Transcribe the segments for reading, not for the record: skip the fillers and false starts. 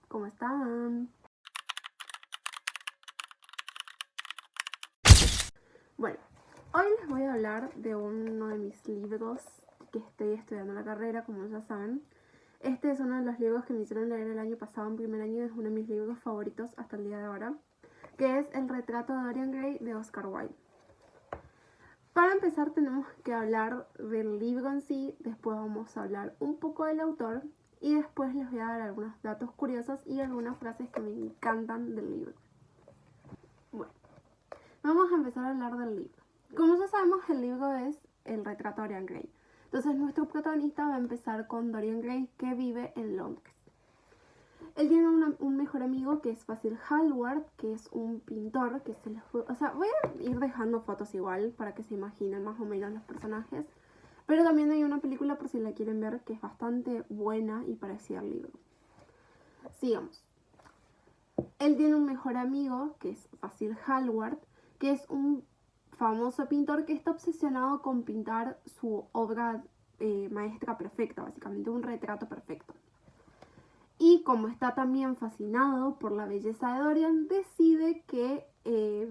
¿cómo están? Bueno, hoy les voy a hablar de uno de mis libros que estoy estudiando en la carrera, como ya saben. Este es uno de los libros que me hicieron leer el año pasado en primer año y es uno de mis libros favoritos hasta el día de ahora, que es El retrato de Dorian Gray de Oscar Wilde. Para empezar tenemos que hablar del libro en sí, después vamos a hablar un poco del autor y después les voy a dar algunos datos curiosos y algunas frases que me encantan del libro. Bueno, vamos a empezar a hablar del libro. Como ya sabemos, el libro es El retrato de Dorian Gray. Entonces nuestro protagonista va a empezar con Dorian Gray, que vive en Londres. Él tiene un mejor amigo que es Basil Hallward, que es un pintor que se les fue... O sea, voy a ir dejando fotos igual para que se imaginen más o menos los personajes. Pero también hay una película, por si la quieren ver, que es bastante buena y parecida al libro. Sigamos. Él tiene un mejor amigo, que es Basil Hallward, que es un famoso pintor que está obsesionado con pintar su obra maestra perfecta, básicamente un retrato perfecto. Y como está también fascinado por la belleza de Dorian, decide que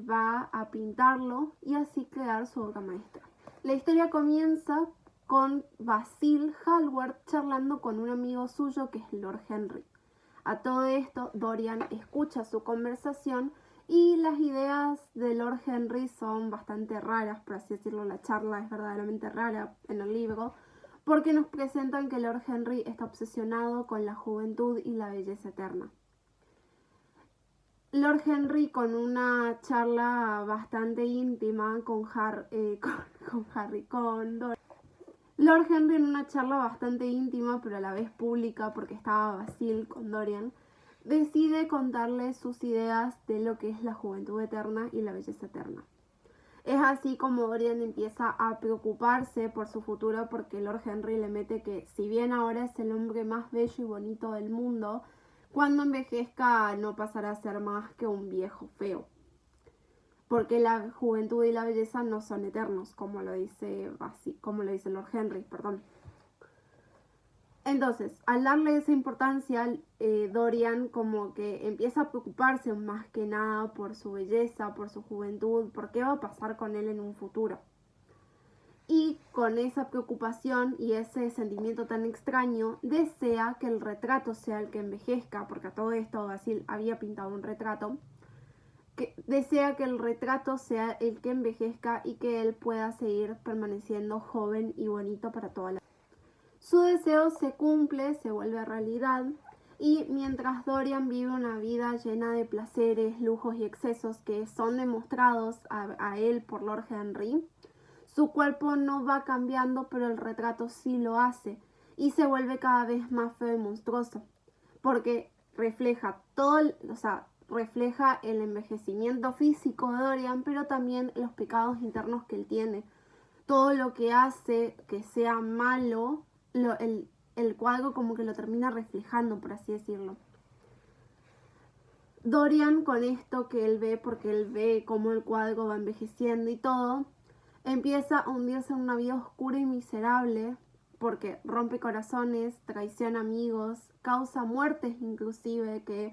va a pintarlo y así crear su obra maestra. La historia comienza con Basil Hallward charlando con un amigo suyo que es Lord Henry. A todo esto, Dorian escucha su conversación y las ideas de Lord Henry son bastante raras, por así decirlo. La charla es verdaderamente rara en el libro, porque nos presentan que Lord Henry está obsesionado con la juventud y la belleza eterna. Lord Henry, con una charla bastante íntima con Dorian. Lord Henry, en una charla bastante íntima pero a la vez pública porque estaba Basil con Dorian, decide contarle sus ideas de lo que es la juventud eterna y la belleza eterna. Es así como Dorian empieza a preocuparse por su futuro porque Lord Henry le mete que si bien ahora es el hombre más bello y bonito del mundo, cuando envejezca no pasará a ser más que un viejo feo. Porque la juventud y la belleza no son eternos, como lo dice Lord Henry, perdón. Entonces, al darle esa importancia, Dorian como que empieza a preocuparse más que nada por su belleza, por su juventud, por qué va a pasar con él en un futuro. Y con esa preocupación y ese sentimiento tan extraño, desea que el retrato sea el que envejezca, porque a todo esto Basil había pintado un retrato, que desea que el retrato sea el que envejezca y que él pueda seguir permaneciendo joven y bonito para toda la vida. Su deseo se cumple, se vuelve realidad, y mientras Dorian vive una vida llena de placeres, lujos y excesos que son demostrados a él por Lord Henry, su cuerpo no va cambiando, pero el retrato sí lo hace, y se vuelve cada vez más feo y monstruoso, porque refleja refleja el envejecimiento físico de Dorian, pero también los pecados internos que él tiene. Todo lo que hace que sea malo, el cuadro como que lo termina reflejando, por así decirlo. Dorian, con esto que él ve, porque él ve cómo el cuadro va envejeciendo y todo, empieza a hundirse en una vida oscura y miserable, porque rompe corazones, traiciona amigos, causa muertes inclusive, que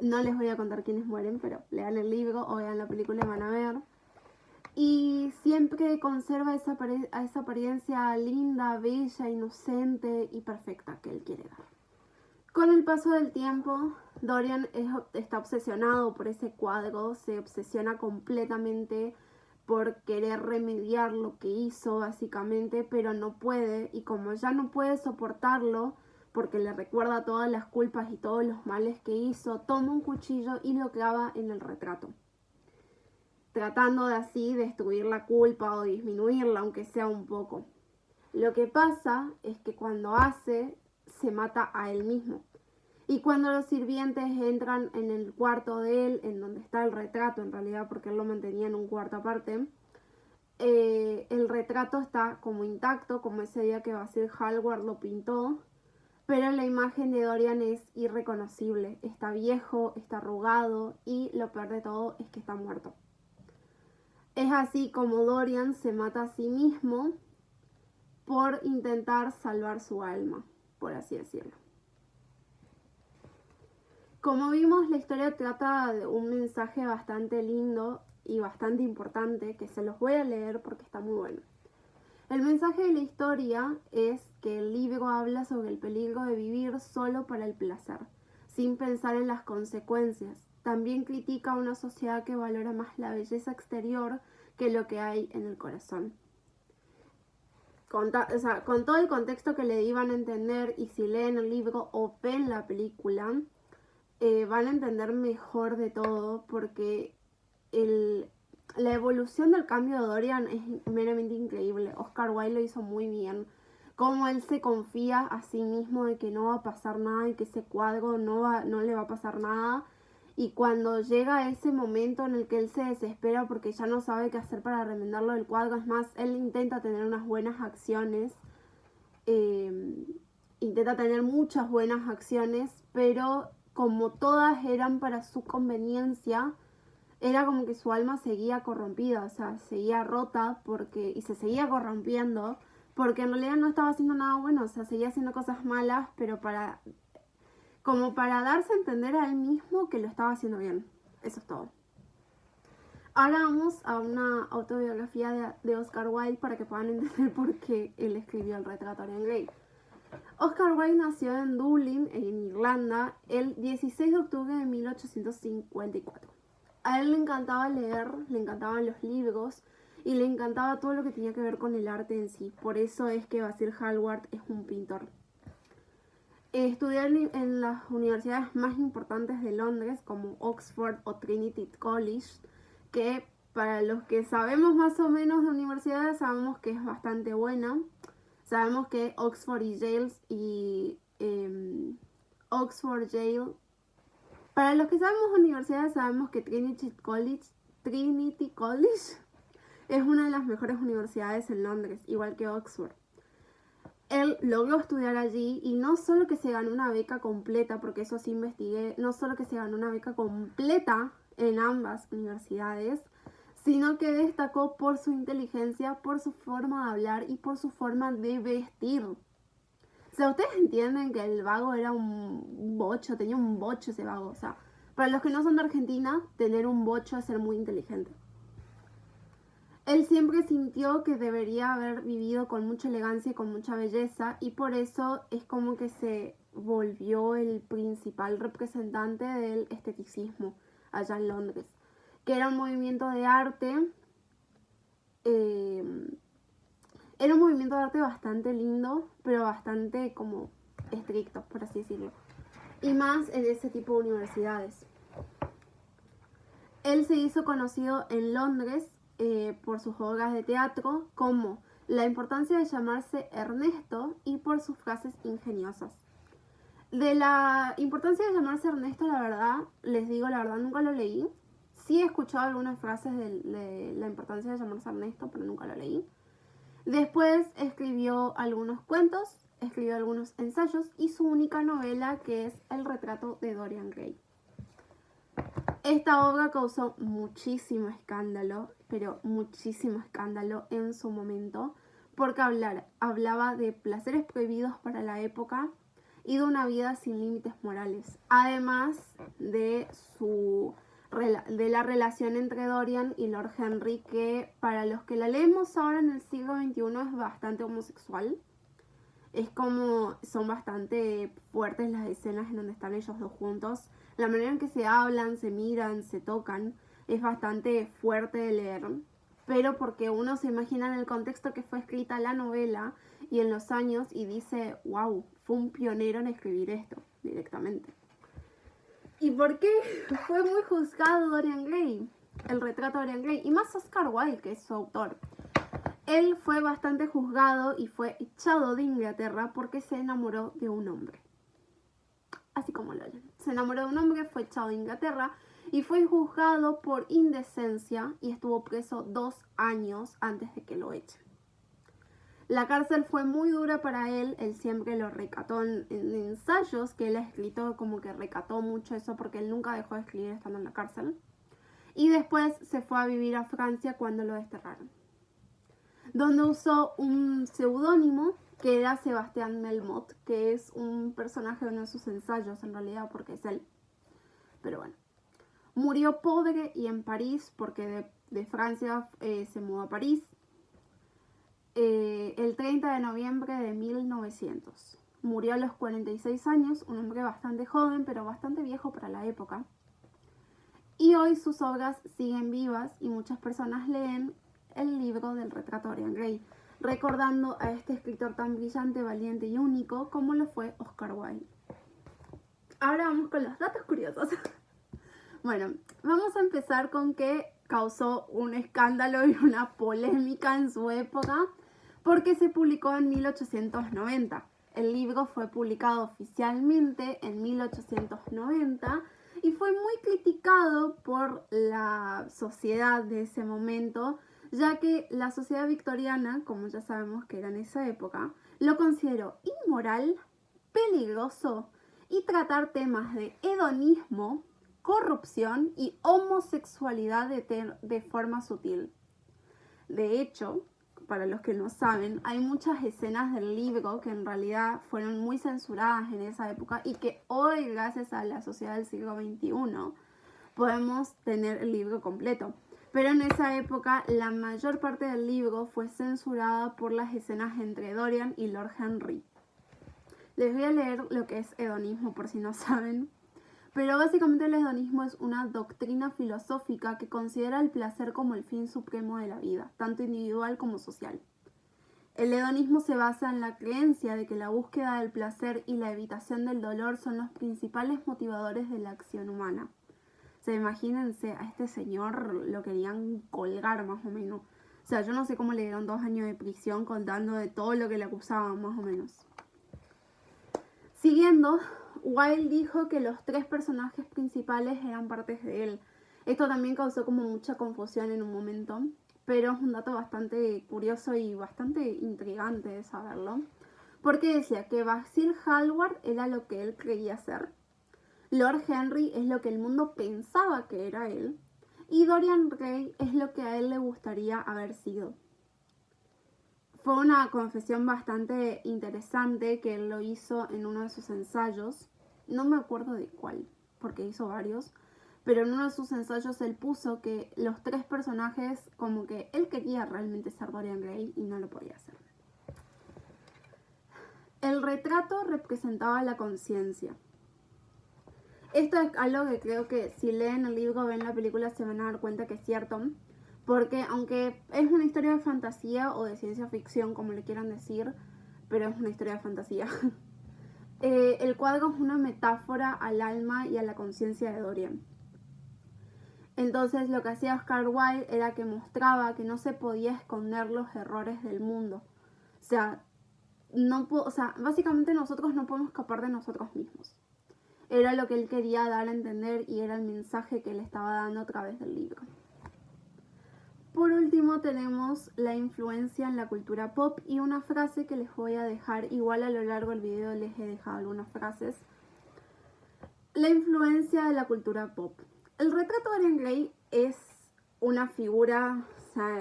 no les voy a contar quiénes mueren, pero lean el libro o vean la película y van a ver. Y siempre conserva esa apariencia linda, bella, inocente y perfecta que él quiere dar. Con el paso del tiempo, Dorian está obsesionado por ese cuadro, se obsesiona completamente por querer remediar lo que hizo básicamente, pero no puede, y como ya no puede soportarlo, porque le recuerda todas las culpas y todos los males que hizo, toma un cuchillo y lo clava en el retrato, tratando de así destruir la culpa o disminuirla, aunque sea un poco. Lo que pasa es que cuando se mata a él mismo. Y cuando los sirvientes entran en el cuarto de él, en donde está el retrato en realidad, porque él lo mantenía en un cuarto aparte, el retrato está como intacto, como ese día que Basil Hallward lo pintó, pero la imagen de Dorian es irreconocible. Está viejo, está arrugado y lo peor de todo es que está muerto. Es así como Dorian se mata a sí mismo por intentar salvar su alma, por así decirlo. Como vimos, la historia trata de un mensaje bastante lindo y bastante importante, que se los voy a leer porque está muy bueno. El mensaje de la historia es que el libro habla sobre el peligro de vivir solo para el placer, sin pensar en las consecuencias. También critica a una sociedad que valora más la belleza exterior que lo que hay en el corazón. Con todo el contexto que le iban a entender, y si leen el libro o ven la película, van a entender mejor de todo, porque la evolución del cambio de Dorian es meramente increíble. Oscar Wilde lo hizo muy bien. Cómo él se confía a sí mismo de que no va a pasar nada y que ese cuadro no le va a pasar nada. Y cuando llega ese momento en el que él se desespera porque ya no sabe qué hacer para remendarlo del cuadro, es más, él intenta tener unas buenas acciones, eh, intenta tener muchas buenas acciones, pero como todas eran para su conveniencia, era como que su alma seguía corrompida, o sea, seguía rota y se seguía corrompiendo, porque en realidad no estaba haciendo nada bueno, o sea, seguía haciendo cosas malas, pero como para darse a entender a él mismo que lo estaba haciendo bien. Eso es todo. Ahora vamos a una autobiografía de Oscar Wilde para que puedan entender por qué él escribió el retrato de Dorian Gray. Oscar Wilde nació en Dublín, en Irlanda, el 16 de octubre de 1854. A él le encantaba leer, le encantaban los libros y le encantaba todo lo que tenía que ver con el arte en sí. Por eso es que Basil Hallward es un pintor. Estudió en las universidades más importantes de Londres, como Oxford o Trinity College, que para los que sabemos más o menos de universidades sabemos que es bastante buena. Sabemos que Oxford y Yale Oxford, Yale. Para los que sabemos de universidades sabemos que Trinity College es una de las mejores universidades en Londres, igual que Oxford. Él logró estudiar allí y no solo que se ganó una beca completa, porque eso sí investigué, no solo que se ganó una beca completa en ambas universidades, sino que destacó por su inteligencia, por su forma de hablar y por su forma de vestir. O sea, ustedes entienden que el vago era un bocho, tenía un bocho ese vago. O sea, para los que no son de Argentina, tener un bocho es ser muy inteligente. Él siempre sintió que debería haber vivido con mucha elegancia y con mucha belleza, y por eso es como que se volvió el principal representante del esteticismo allá en Londres, que era un movimiento de arte, era un movimiento de arte bastante lindo, pero bastante como estricto, por así decirlo, y más en ese tipo de universidades. Él se hizo conocido en Londres por sus obras de teatro, como La importancia de llamarse Ernesto, y por sus frases ingeniosas. De la importancia de llamarse Ernesto, la verdad, les digo la verdad, nunca lo leí. Sí he escuchado algunas frases de la importancia de llamarse Ernesto, pero nunca lo leí. Después escribió algunos cuentos, escribió algunos ensayos y su única novela, que es El retrato de Dorian Gray. Esta obra causó muchísimo escándalo, pero muchísimo escándalo en su momento, porque hablaba de placeres prohibidos para la época y de una vida sin límites morales, además de la relación entre Dorian y Lord Henry, que para los que la leemos ahora en el siglo XXI es bastante homosexual. Es como son bastante fuertes las escenas en donde están ellos dos juntos. La manera en que se hablan, se miran, se tocan, es bastante fuerte de leer. Pero porque uno se imagina en el contexto que fue escrita la novela y en los años, y dice, wow, fue un pionero en escribir esto directamente. ¿Y por qué fue muy juzgado Dorian Gray? El retrato de Dorian Gray. Y más Oscar Wilde, que es su autor. Él fue bastante juzgado y fue echado de Inglaterra porque se enamoró de un hombre. Así como lo oyen. Se enamoró de un hombre, fue echado de Inglaterra y fue juzgado por indecencia y estuvo preso 2 años antes de que lo echen. La cárcel fue muy dura para él siempre lo recató en ensayos que él ha escrito, como que recató mucho eso porque él nunca dejó de escribir estando en la cárcel. Y después se fue a vivir a Francia cuando lo desterraron, donde usó un seudónimo que era Sebastián Melmoth, que es un personaje de uno de sus ensayos en realidad, porque es él. pero bueno. Murió pobre y en París porque de Francia se mudó a París el 30 de noviembre de 1900. Murió a los 46 años, un hombre bastante joven, pero bastante viejo para la época. Y hoy sus obras siguen vivas y muchas personas leen el libro del retrato de Dorian Gray, recordando a este escritor tan brillante, valiente y único como lo fue Oscar Wilde. Ahora vamos con los datos curiosos. Bueno, vamos a empezar con que causó un escándalo y una polémica en su época porque se publicó en 1890. El libro fue publicado oficialmente en 1890 y fue muy criticado por la sociedad de ese momento, ya que la sociedad victoriana, como ya sabemos que era en esa época, lo consideró inmoral, peligroso y tratar temas de hedonismo, corrupción y homosexualidad de forma sutil. De hecho, para los que no saben, hay muchas escenas del libro que en realidad fueron muy censuradas en esa época y que hoy, gracias a la sociedad del siglo XXI, podemos tener el libro completo. Pero en esa época la mayor parte del libro fue censurada por las escenas entre Dorian y Lord Henry. Les voy a leer lo que es hedonismo por si no saben. Pero básicamente el hedonismo es una doctrina filosófica que considera el placer como el fin supremo de la vida, tanto individual como social. El hedonismo se basa en la creencia de que la búsqueda del placer y la evitación del dolor son los principales motivadores de la acción humana. O sea, imagínense, a este señor lo querían colgar más o menos. O sea, yo no sé cómo le dieron 2 años de prisión contando de todo lo que le acusaban más o menos. Siguiendo, Wilde dijo que los 3 personajes principales eran partes de él. Esto también causó como mucha confusión en un momento, pero es un dato bastante curioso y bastante intrigante de saberlo. Porque decía que Basil Hallward era lo que él creía ser, Lord Henry es lo que el mundo pensaba que era él, y Dorian Gray es lo que a él le gustaría haber sido. Fue una confesión bastante interesante que él lo hizo en uno de sus ensayos. No me acuerdo de cuál, porque hizo varios. Pero en uno de sus ensayos él puso que los 3 personajes, como que él quería realmente ser Dorian Gray y no lo podía hacer. El retrato representaba la conciencia. Esto es algo que creo que si leen el libro o ven la película se van a dar cuenta que es cierto. Porque aunque es una historia de fantasía o de ciencia ficción, como le quieran decir, pero es una historia de fantasía, el cuadro es una metáfora al alma y a la conciencia de Dorian. Entonces lo que hacía Oscar Wilde era que mostraba que no se podía esconder los errores del mundo. Básicamente nosotros no podemos escapar de nosotros mismos. Era lo que él quería dar a entender y era el mensaje que él estaba dando a través del libro. Por último tenemos la influencia en la cultura pop y una frase que les voy a dejar, igual a lo largo del video les he dejado algunas frases. La influencia de la cultura pop. El retrato de Dorian Gray es una figura,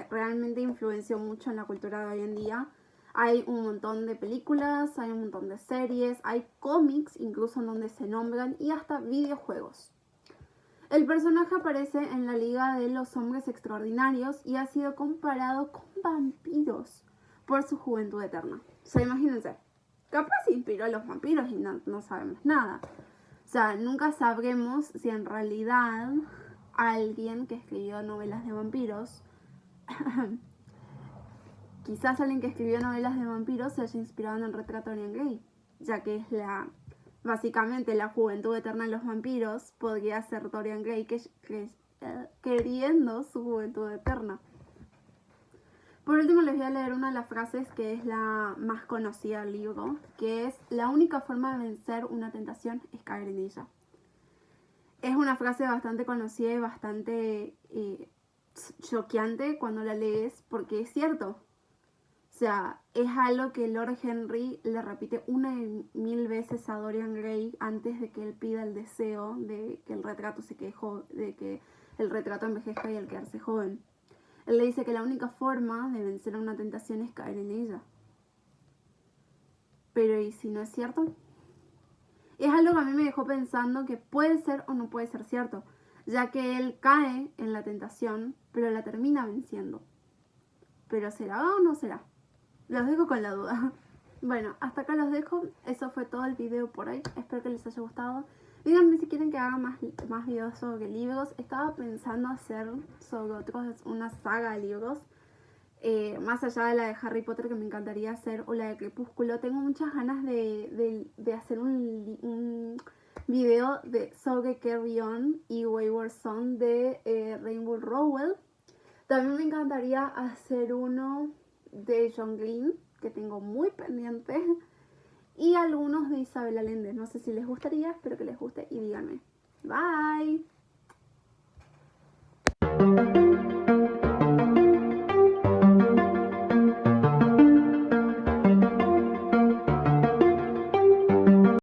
realmente influenció mucho en la cultura de hoy en día. Hay un montón de películas, hay un montón de series, hay cómics incluso en donde se nombran y hasta videojuegos. El personaje aparece en la Liga de los Hombres Extraordinarios y ha sido comparado con vampiros por su juventud eterna. O sea, imagínense, capaz se inspiró a los vampiros y no sabemos nada. O sea, nunca sabremos si en realidad alguien que escribió novelas de vampiros quizás alguien que escribió novelas de vampiros se haya inspirado en el retrato de Dorian Gray, ya que es básicamente la juventud eterna de los vampiros, podría ser Dorian Gray queriendo su juventud eterna. Por último les voy a leer una de las frases que es la más conocida del libro, que es: la única forma de vencer una tentación es caer en ella. Es una frase bastante conocida y bastante choqueante cuando la lees, porque es cierto. O sea, es algo que Lord Henry le repite 1.000 veces a Dorian Gray antes de que él pida el deseo de que el retrato se quede de que el retrato envejezca y el quedarse joven. Él le dice que la única forma de vencer a una tentación es caer en ella. Pero ¿y si no es cierto? Es algo que a mí me dejó pensando que puede ser o no puede ser cierto, ya que él cae en la tentación, pero la termina venciendo. ¿Pero será o no será? Los dejo con la duda. Bueno, hasta acá los dejo. Eso fue todo el video por hoy. Espero que les haya gustado. Díganme si quieren que haga más videos sobre libros. Estaba pensando hacer sobre otros, una saga de libros. Más allá de la de Harry Potter, que me encantaría hacer, o la de Crepúsculo. Tengo muchas ganas de hacer un video sobre Carry On y Wayward Son de Rainbow Rowell. También me encantaría hacer uno de John Green, que tengo muy pendiente, y algunos de Isabel Allende. No sé si les gustaría, espero que les guste y díganme. Bye.